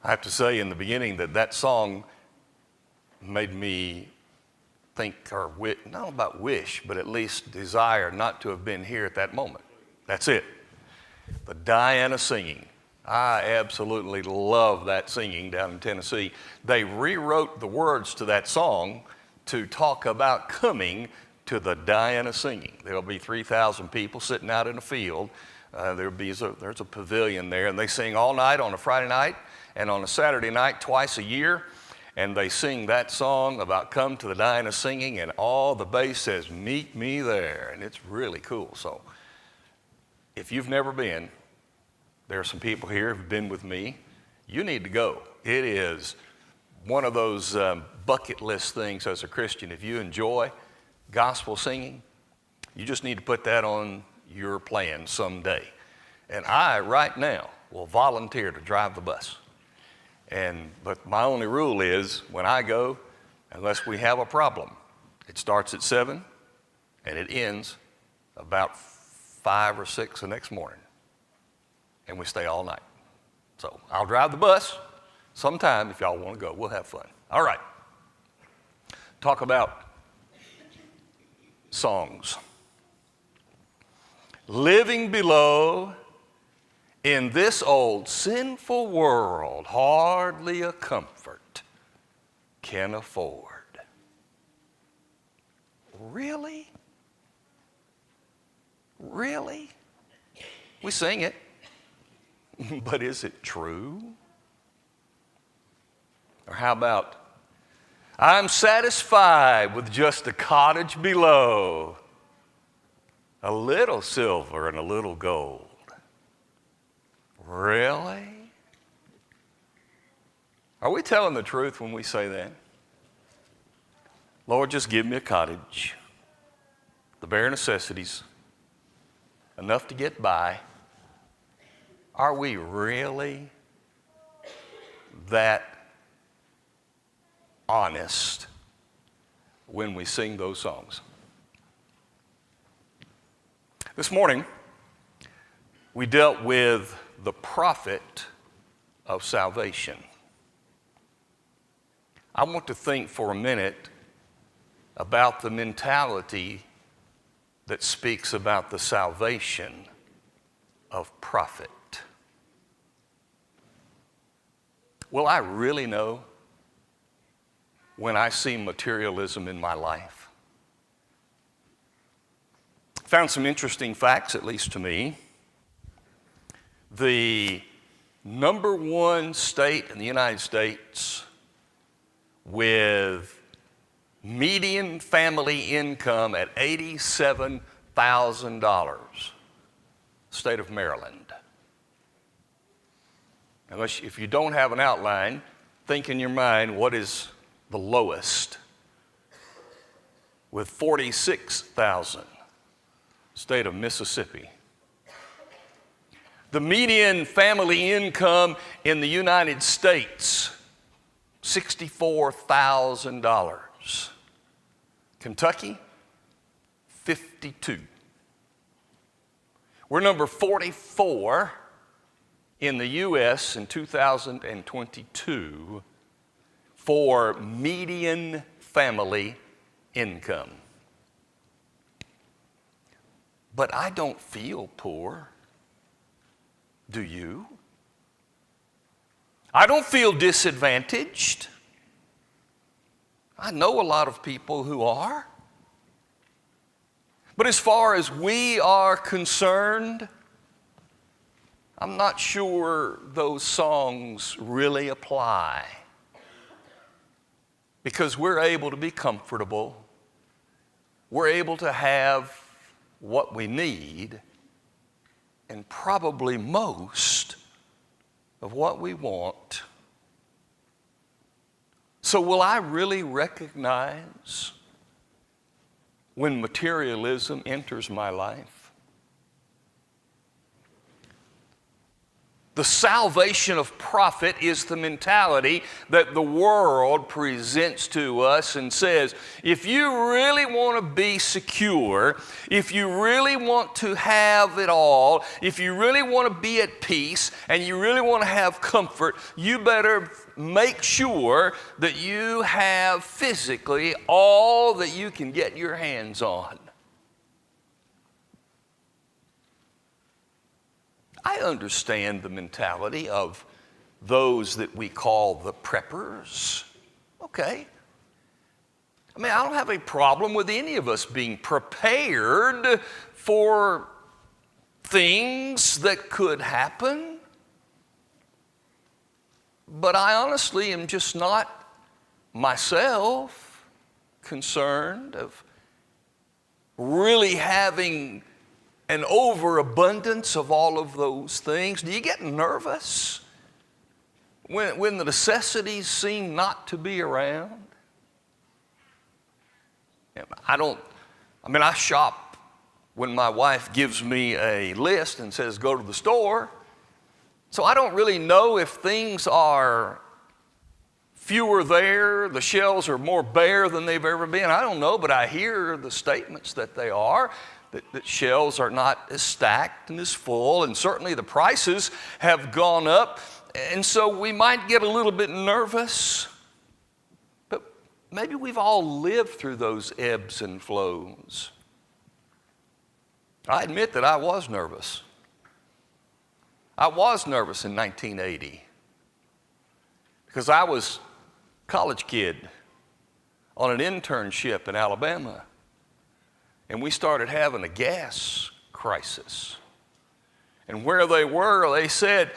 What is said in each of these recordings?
I have to say in the beginning that song made me think, or not about wish, but at least desire not to have been here at that moment. That's it. The Diana singing. I absolutely love that singing down in Tennessee. They rewrote the words to that song to talk about coming to the Diana singing. There'll be 3,000 people sitting out in a field. There's a pavilion there, and they sing all night on a Friday night and on a Saturday night twice a year. And they sing that song about come to the Diana singing, and all the bass says, meet me there. And it's really cool. So if you've never been, there are some people here who've been with me. You need to go. It is one of those bucket list things as a Christian. If you enjoy gospel singing, you just need to put that on your plan someday. And I, right now, will volunteer to drive the bus. But my only rule is when I go, unless we have a problem, it starts at 7 and it ends about 5 or 6 the next morning. And we stay all night. So I'll drive the bus sometime if y'all want to go. We'll have fun. All right. Talk about songs. Living below in this old sinful world, hardly a comfort can afford. Really? Really? We sing it, but is it true? Or how about, I'm satisfied with just a cottage below, a little silver and a little gold. Really? Are we telling the truth when we say that? Lord, just give me a cottage, the bare necessities, enough to get by. Are we really that honest when we sing those songs? This morning, we dealt with the prophet of salvation. I want to think for a minute about the mentality that speaks about the salvation of prophet. Will I really know when I see materialism in my life? Found some interesting facts, at least to me. The number one state in the United States with median family income at $87,000, state of Maryland. If you don't have an outline, think in your mind, what is the lowest? With $46,000, state of Mississippi. The median family income in the United States, $64,000. Kentucky, 52. We're number 44 in the U.S. in 2022 for median family income. But I don't feel poor. Do you? I don't feel disadvantaged. I know a lot of people who are. But as far as we are concerned, I'm not sure those songs really apply. Because we're able to be comfortable. We're able to have what we need, and probably most of what we want. So will I really recognize when materialism enters my life? The salvation of profit is the mentality that the world presents to us and says, if you really want to be secure, if you really want to have it all, if you really want to be at peace and you really want to have comfort, you better make sure that you have physically all that you can get your hands on. I understand the mentality of those that we call the preppers. Okay. I mean, I don't have a problem with any of us being prepared for things that could happen. But I honestly am just not myself concerned of really having an overabundance of all of those things. Do you get nervous when the necessities seem not to be around? I shop when my wife gives me a list and says, go to the store. So I don't really know if things are fewer there, the shelves are more bare than they've ever been. I don't know, but I hear the statements that they are. That shelves are not as stacked and as full, and certainly the prices have gone up, and so we might get a little bit nervous. But maybe we've all lived through those ebbs and flows. I admit that I was nervous. I was nervous in 1980 because I was a college kid on an internship in Alabama. And we started having a gas crisis. And where they were, they said,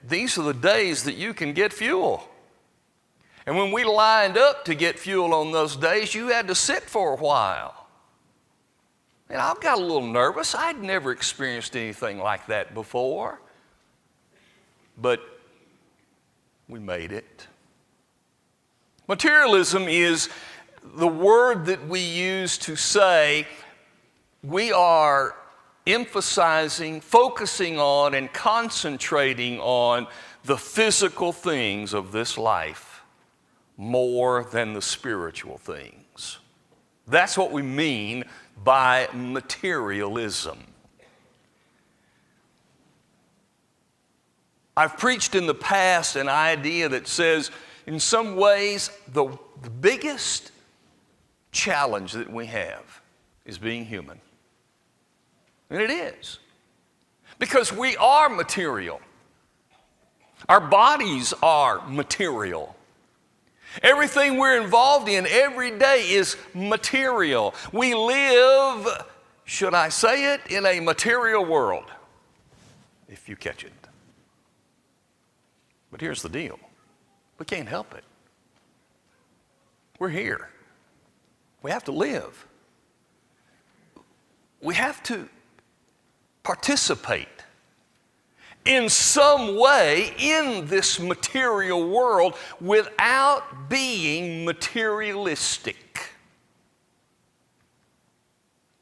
these are the days that you can get fuel. And when we lined up to get fuel on those days, you had to sit for a while. And I got a little nervous. I'd never experienced anything like that before. But we made it. Materialism is the word that we use to say we are emphasizing, focusing on, and concentrating on the physical things of this life more than the spiritual things. That's what we mean by materialism. I've preached in the past an idea that says, in some ways, the biggest challenge that we have is being human. And it is. Because we are material. Our bodies are material. Everything we're involved in every day is material. We live, should I say it, in a material world, if you catch it. But here's the deal. We can't help it. We're here. We have to live. We have to participate in some way in this material world without being materialistic.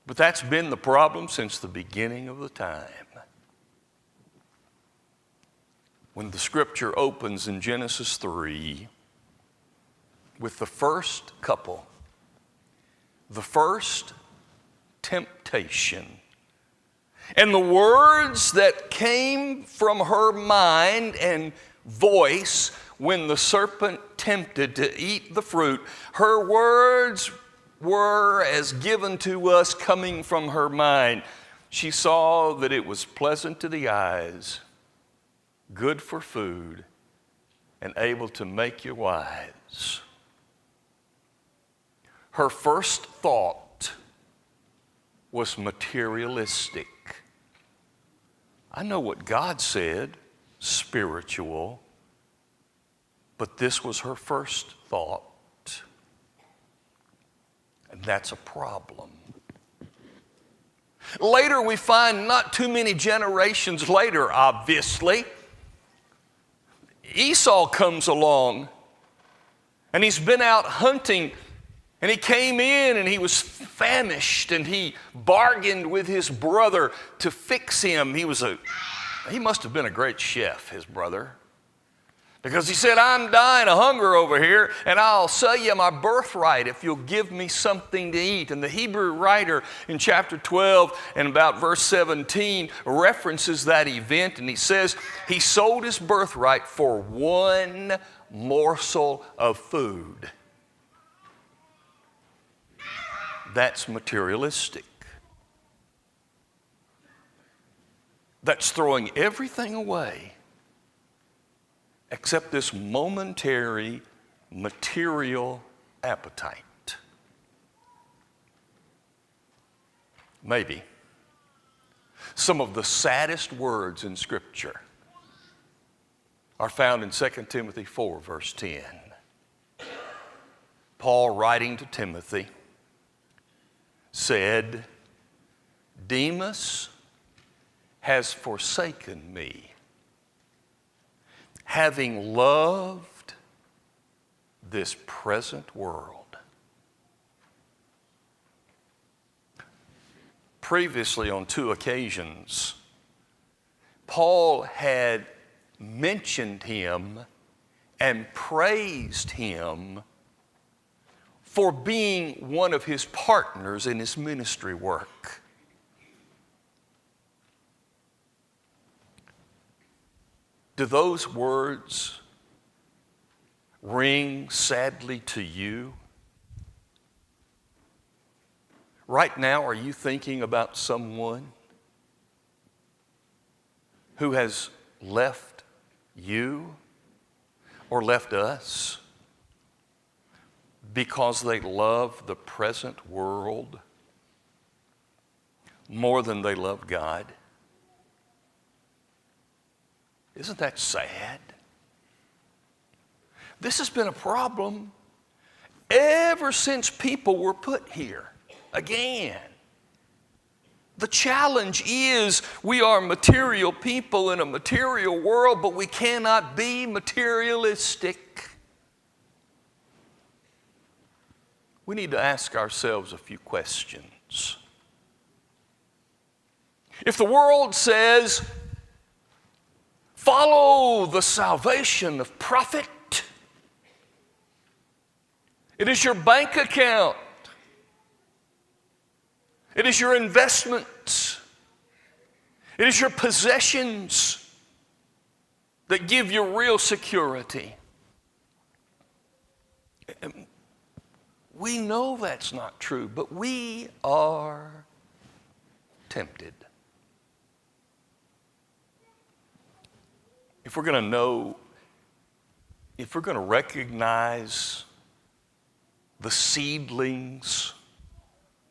But that's been the problem since the beginning of the time. When the scripture opens in Genesis 3 with the first couple, the first temptation, and the words that came from her mind and voice when the serpent tempted to eat the fruit, her words were as given to us coming from her mind. She saw that it was pleasant to the eyes, good for food, and able to make you wise. Her first thought was materialistic. I know what God said, spiritual, but this was her first thought. And that's a problem. Later we find, not too many generations later, obviously, Esau comes along and he's been out hunting. And he came in and he was famished and he bargained with his brother to fix him. He was a He must have been a great chef, his brother, because he said, I'm dying of hunger over here, and I'll sell you my birthright if you'll give me something to eat. And the Hebrew writer in chapter 12 and about verse 17 references that event, and he says he sold his birthright for one morsel of food. That's materialistic. That's throwing everything away except this momentary material appetite. Maybe some of the saddest words in Scripture are found in 2 Timothy 4, verse 10. Paul, writing to Timothy, said, Demas has forsaken me, having loved this present world. Previously, on 2 occasions, Paul had mentioned him and praised him for being one of his partners in his ministry work. Do those words ring sadly to you? Right now, are you thinking about someone who has left you or left us because they love the present world more than they love God? Isn't that sad? This has been a problem ever since people were put here. Again, the challenge is we are material people in a material world, but we cannot be materialistic. We need to ask ourselves a few questions. If the world says, follow the salvation of profit, it is your bank account, it is your investments, it is your possessions that give you real security. We know that's not true, but we are tempted. If we're going to know, if we're going to recognize the seedlings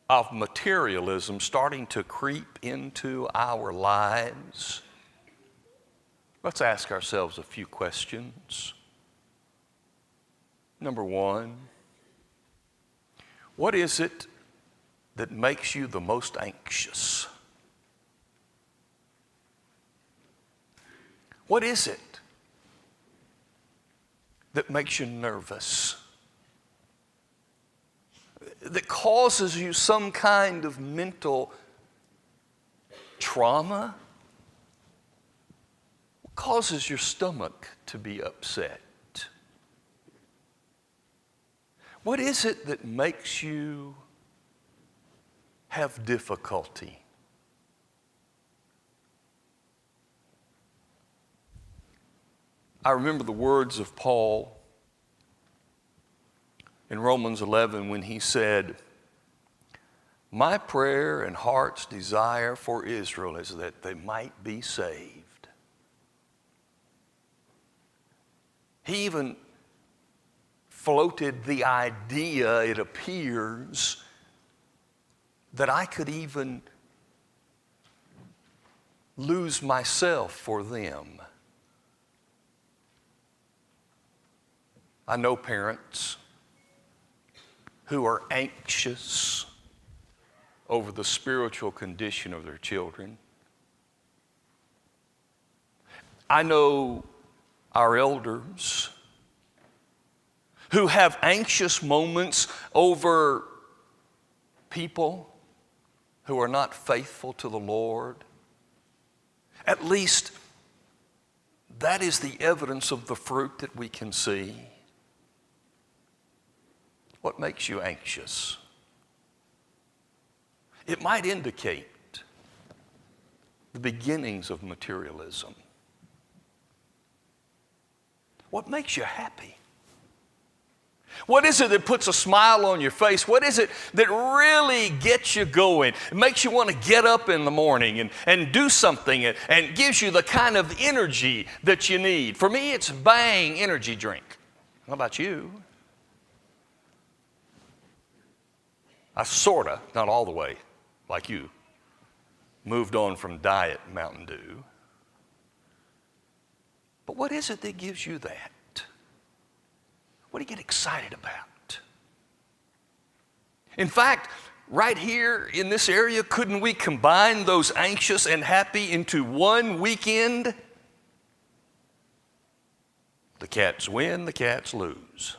of materialism starting to creep into our lives, let's ask ourselves a few questions. Number one, what is it that makes you the most anxious? What is it that makes you nervous? That causes you some kind of mental trauma? What causes your stomach to be upset? What is it that makes you have difficulty? I remember the words of Paul in Romans 11 when he said, my prayer and heart's desire for Israel is that they might be saved. He even floated the idea, it appears, that I could even lose myself for them. I know parents who are anxious over the spiritual condition of their children. I know our elders who have anxious moments over people who are not faithful to the Lord. At least that is the evidence of the fruit that we can see. What makes you anxious? It might indicate the beginnings of materialism. What makes you happy? What is it that puts a smile on your face? What is it that really gets you going? It makes you want to get up in the morning and do something and gives you the kind of energy that you need. For me, it's Bang energy drink. How about you? I sorta, not all the way, like you, moved on from Diet Mountain Dew. But what is it that gives you that? What do you get excited about? In fact, right here in this area, couldn't we combine those anxious and happy into one weekend? The Cats win, the Cats lose.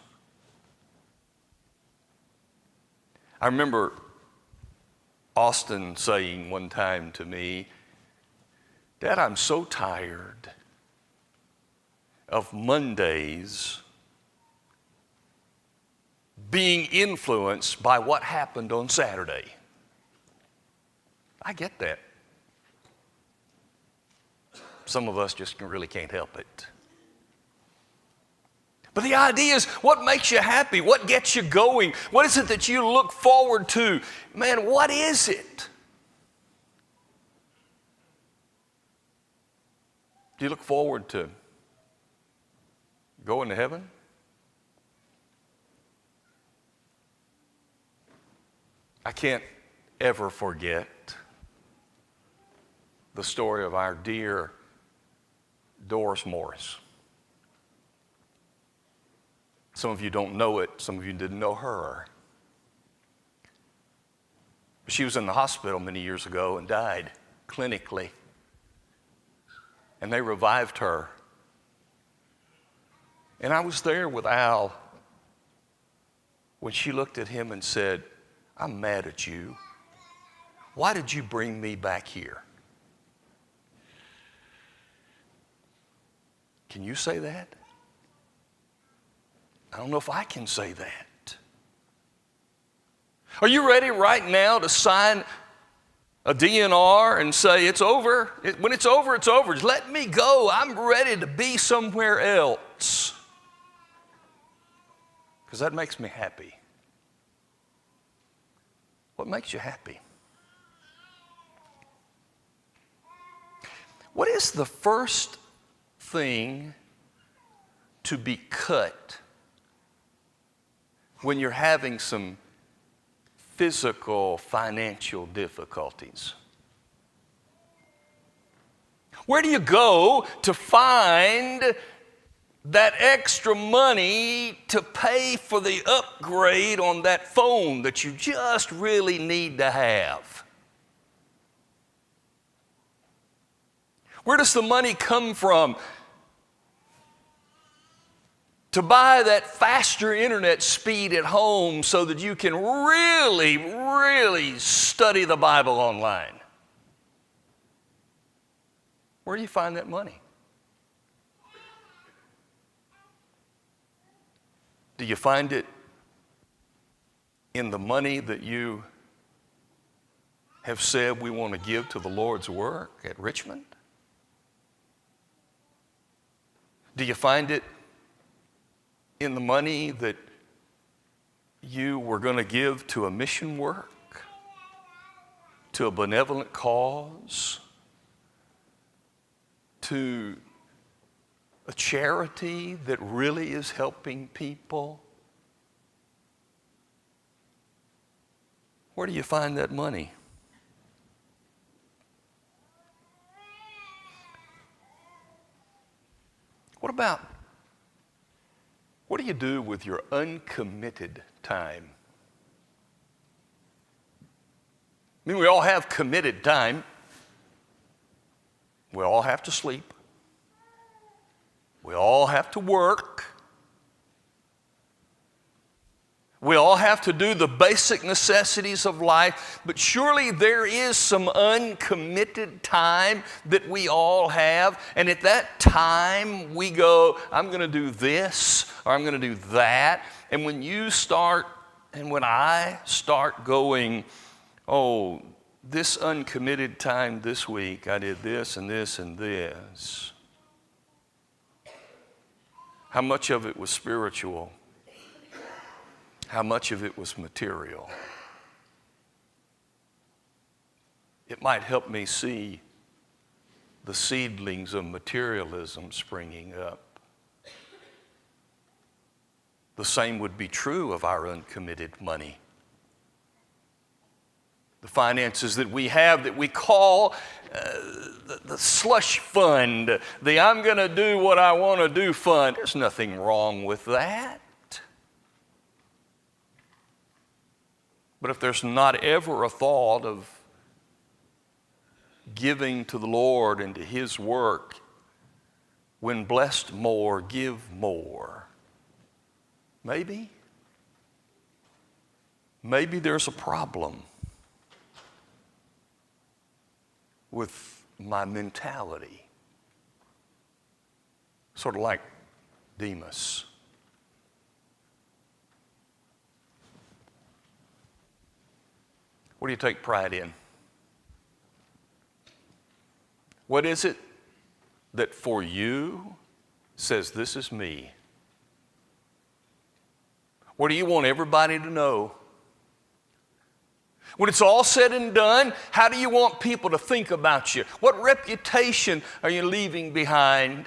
I remember Austin saying one time to me, "Dad, I'm so tired of Mondays being influenced by what happened on Saturday." I get that. Some of us just really can't help it. But the idea is, what makes you happy? What gets you going? What is it that you look forward to? Man, what is it? Do you look forward to going to heaven? I can't ever forget the story of our dear Doris Morris. Some of you don't know it. Some of you didn't know her. She was in the hospital many years ago and died clinically. And they revived her. And I was there with Al when she looked at him and said, "I'm mad at you. Why did you bring me back here?" Can you say that? I don't know if I can say that. Are you ready right now to sign a DNR and say, "It's over. When it's over, it's over. Just let me go. I'm ready to be somewhere else"? Because that makes me happy. What makes you happy? What is the first thing to be cut when you're having some physical, financial difficulties? Where do you go to find that extra money to pay for the upgrade on that phone that you just really need to have? Where does the money come from to buy that faster internet speed at home so that you can really, really study the Bible online? Where do you find that money? Do you find it in the money that you have said we want to give to the Lord's work at Richmond? Do you find it in the money that you were going to give to a mission work, to a benevolent cause, to a charity that really is helping people? Where do you find that money? What do you do with your uncommitted time? I mean, we all have committed time. We all have to sleep. We all have to work. We all have to do the basic necessities of life, but surely there is some uncommitted time that we all have. And at that time, we go, I'm going to do this, or I'm going to do that. And when I start going, oh, this uncommitted time this week, I did this and this and this. How much of it was spiritual? How much of it was material? It might help me see the seedlings of materialism springing up. The same would be true of our uncommitted money. The finances that we have that we call the slush fund, the I'm going to do what I want to do fund. There's nothing wrong with that. But if there's not ever a thought of giving to the Lord and to His work, when blessed more, give more. Maybe there's a problem with my mentality. Sort of like Demas. What do you take pride in? What is it that for you says, this is me? What do you want everybody to know? When it's all said and done, how do you want people to think about you? What reputation are you leaving behind?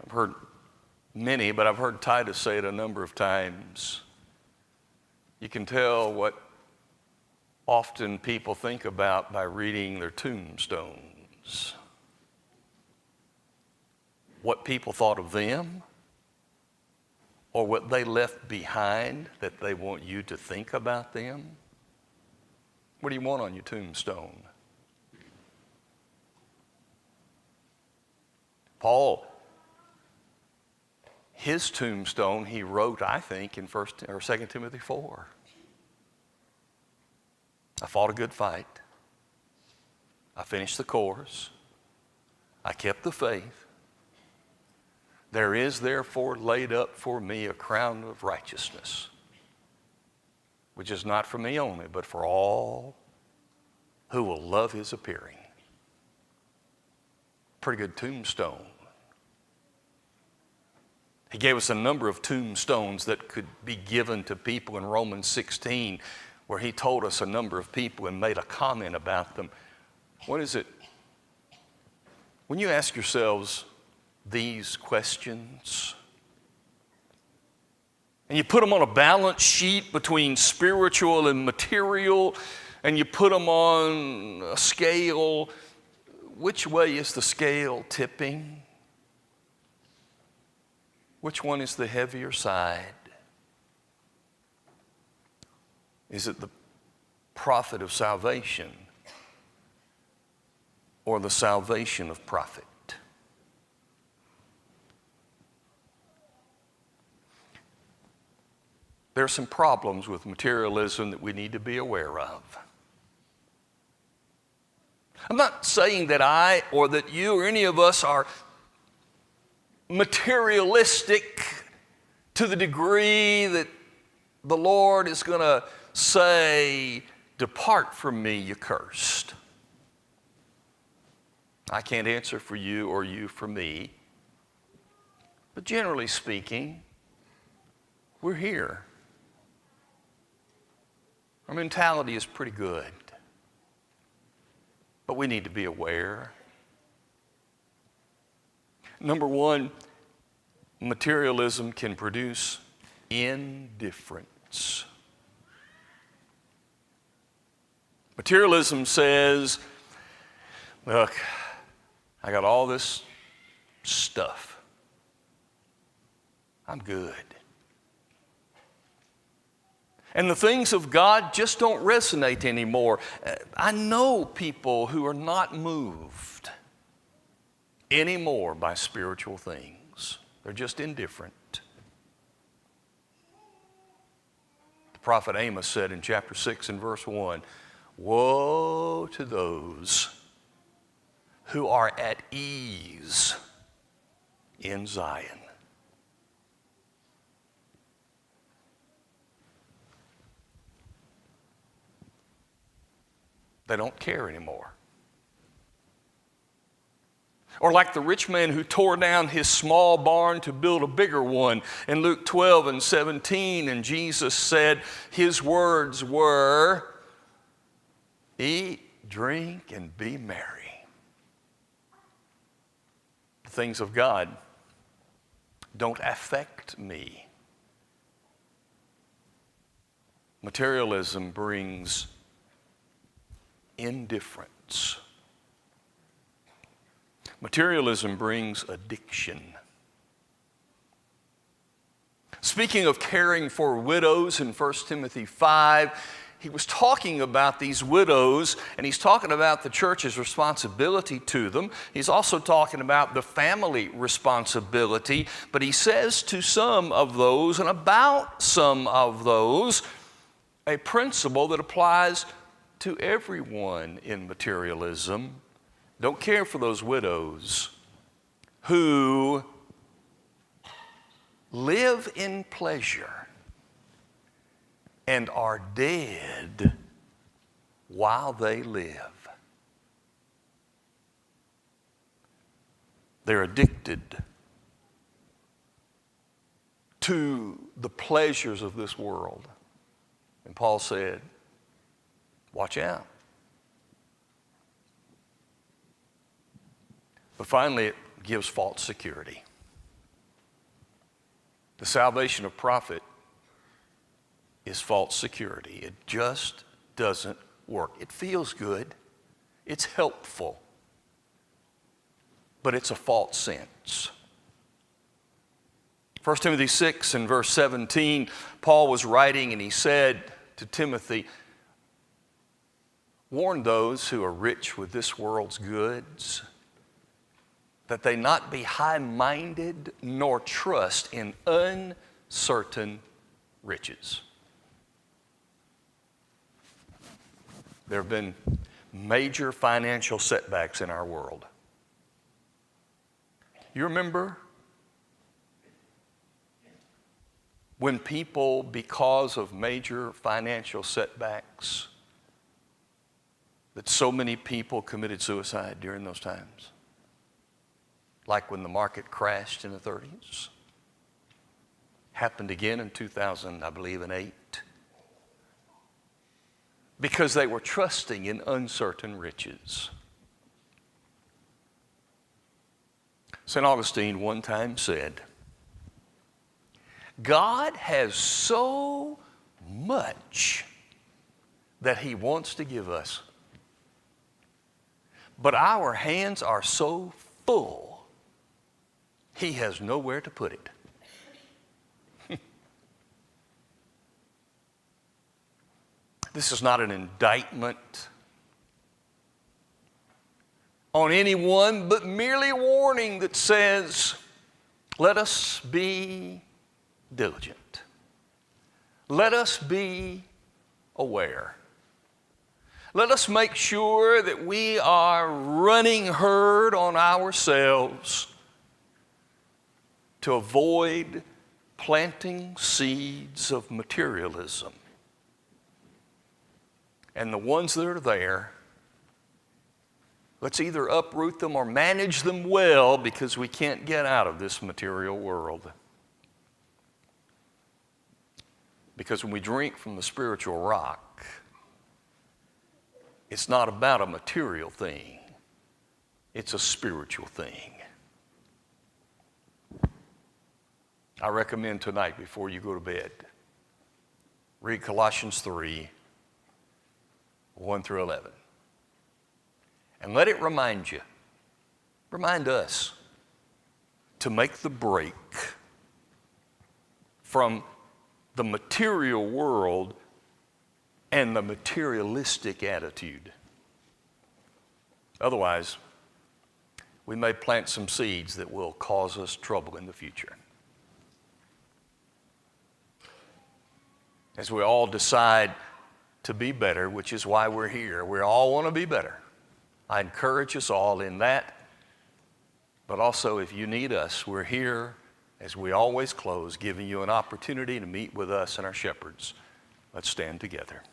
I've heard many, but I've heard Titus say it a number of times. You can tell what often people think about by reading their tombstones. What people thought of them, or what they left behind that they want you to think about them. What do you want on your tombstone? Paul, his tombstone he wrote, I think, in 2 Timothy 4. I fought a good fight. I finished the course. I kept the faith. There is therefore laid up for me a crown of righteousness, which is not for me only, but for all who will love His appearing. Pretty good tombstone. He gave us a number of tombstones that could be given to people in Romans 16, where he told us a number of people and made a comment about them. What is it? When you ask yourselves these questions, and you put them on a balance sheet between spiritual and material, and you put them on a scale, which way is the scale tipping? Which one is the heavier side? Is it the profit of salvation or the salvation of profit? There are some problems with materialism that we need to be aware of. I'm not saying that I or that you or any of us are materialistic to the degree that the Lord is going to say, "Depart from me, you cursed." I can't answer for you or you for me. But generally speaking, we're here. Our mentality is pretty good. But we need to be aware. Number one, materialism can produce indifference. Materialism says, look, I got all this stuff. I'm good. And the things of God just don't resonate anymore. I know people who are not moved anymore by spiritual things. They're just indifferent. The prophet Amos said in chapter 6 and verse 1, "Woe to those who are at ease in Zion." They don't care anymore. Or like the rich man who tore down his small barn to build a bigger one. In Luke 12 and 17, and Jesus said, his words were, "Eat, drink, and be merry." The things of God don't affect me. Materialism brings indifference. Materialism brings addiction. Speaking of caring for widows in 1 Timothy 5, he was talking about these widows, and he's talking about the church's responsibility to them. He's also talking about the family responsibility, but he says to some of those, and about some of those, a principle that applies to everyone in materialism. Don't care for those widows who live in pleasure and are dead while they live. They're addicted to the pleasures of this world. And Paul said, watch out. But finally, it gives false security. The salvation of profit is false security. It just doesn't work. It feels good. It's helpful. But it's a false sense. 1 Timothy 6 and verse 17, Paul was writing and he said to Timothy, "Warn those who are rich with this world's goods, that they not be high-minded nor trust in uncertain riches." There have been major financial setbacks in our world. You remember when people, because of major financial setbacks, that so many people committed suicide during those times? Like when the market crashed in the 30s. Happened again in 2000, I believe, and 8. Because they were trusting in uncertain riches. St. Augustine one time said, "God has so much that He wants to give us, but our hands are so full, He has nowhere to put it." This is not an indictment on anyone, but merely a warning that says, let us be diligent. Let us be aware. Let us make sure that we are running herd on ourselves to avoid planting seeds of materialism. And the ones that are there, let's either uproot them or manage them well, because we can't get out of this material world. Because when we drink from the spiritual rock, it's not about a material thing. It's a spiritual thing. I recommend tonight, before you go to bed, read Colossians 3, 1 through 11. And let it remind us, to make the break from the material world and the materialistic attitude. Otherwise, we may plant some seeds that will cause us trouble in the future. As we all decide to be better, which is why we're here, we all want to be better. I encourage us all in that. But also, if you need us, we're here, as we always close, giving you an opportunity to meet with us and our shepherds. Let's stand together.